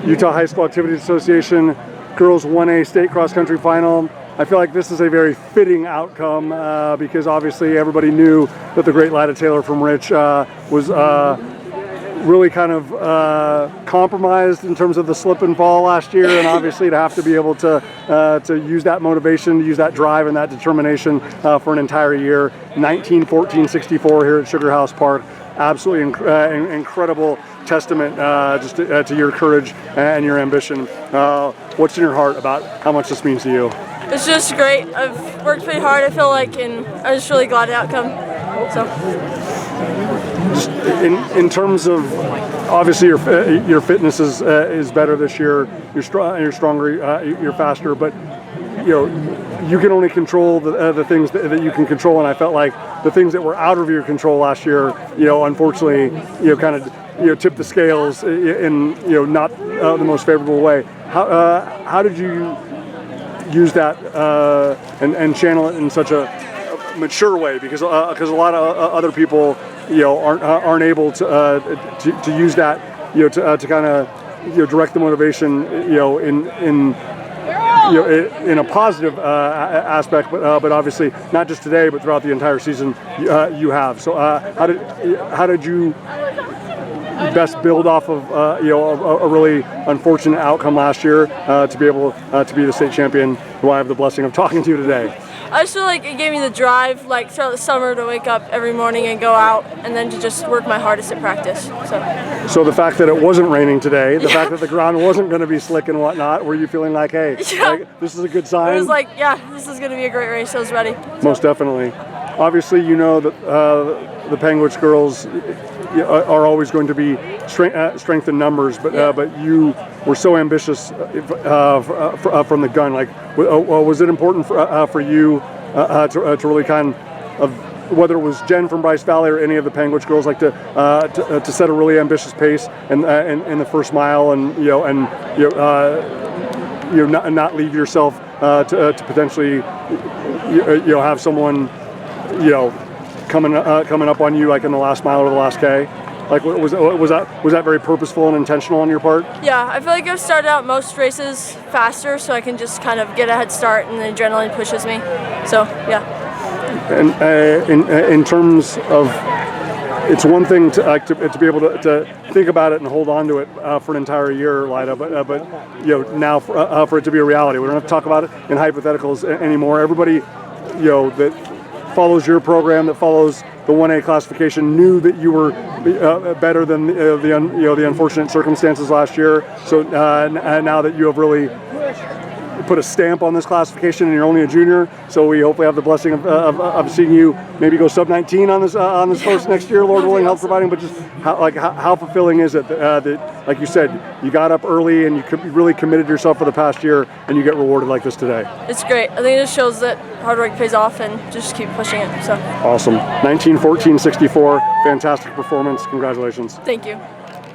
Utah High School Activities Association Girls 1A State Cross Country Final. I feel like this is a very fitting outcome because obviously everybody knew that the great Lyda Taylor from Rich was really kind of compromised in terms of the slip and fall last year, and obviously to have to be able to use that motivation, to use that drive and that determination for an entire year. 19-14-64 here at Sugar House Park. Absolutely incredible testament just to your courage and your ambition. What's in your heart about how much this means to you? It's just great. I've worked pretty hard, I feel like, and I'm just really glad the outcome. So, just in terms of obviously your fitness is better this year. You're stronger. You're faster, but you can only control the things that you can control. And I felt like the things that were out of your control last year, unfortunately, kind of tipped the scales in not the most favorable way. How did you use that and channel it in such a mature way? Because a lot of other people aren't able to use that to kind of direct the motivation in a positive aspect, but obviously not just today, but throughout the entire season you have. So how did you best build off of a really unfortunate outcome last year to be able to be the state champion, who I have the blessing of talking to today? I just feel like it gave me the drive, like throughout the summer, to wake up every morning and go out, and then to just work my hardest at practice. So the fact that it wasn't raining today, the fact that the ground wasn't going to be slick and whatnot, were you feeling like, hey, like, this is a good sign? I was like, yeah, this is going to be a great race. I was ready. Most definitely. Obviously, that the Panguitch girls are always going to be strength in numbers, but you were so ambitious from the gun. Like, was it important for you to really kind of, whether it was Jen from Bryce Valley or any of the Panguitch girls, like to set a really ambitious pace in the first mile, and not leave yourself to potentially have someone coming up on you like in the last mile or the last K? Like, was that very purposeful and intentional on your part? Yeah, I feel like I've started out most races faster, so I can just kind of get a head start, and the adrenaline pushes me. So yeah. And in terms of, it's one thing to be able to think about it and hold on to it for an entire year, Lyda, but now for it to be a reality. We don't have to talk about it in hypotheticals anymore. Everybody that follows your program, that follows the 1A classification, knew that you were better than the unfortunate circumstances last year. So now that you have really put a stamp on this classification, and you're only a junior, so we hopefully have the blessing of seeing you maybe go sub-19 on this course next year, Lord willing, help providing. But just how fulfilling is it that like you said, you got up early and you really committed yourself for the past year, and you get rewarded like this today? It's great. I think it just shows that hard work pays off, and just keep pushing it. So awesome. 19-14-64, fantastic performance. Congratulations. Thank you.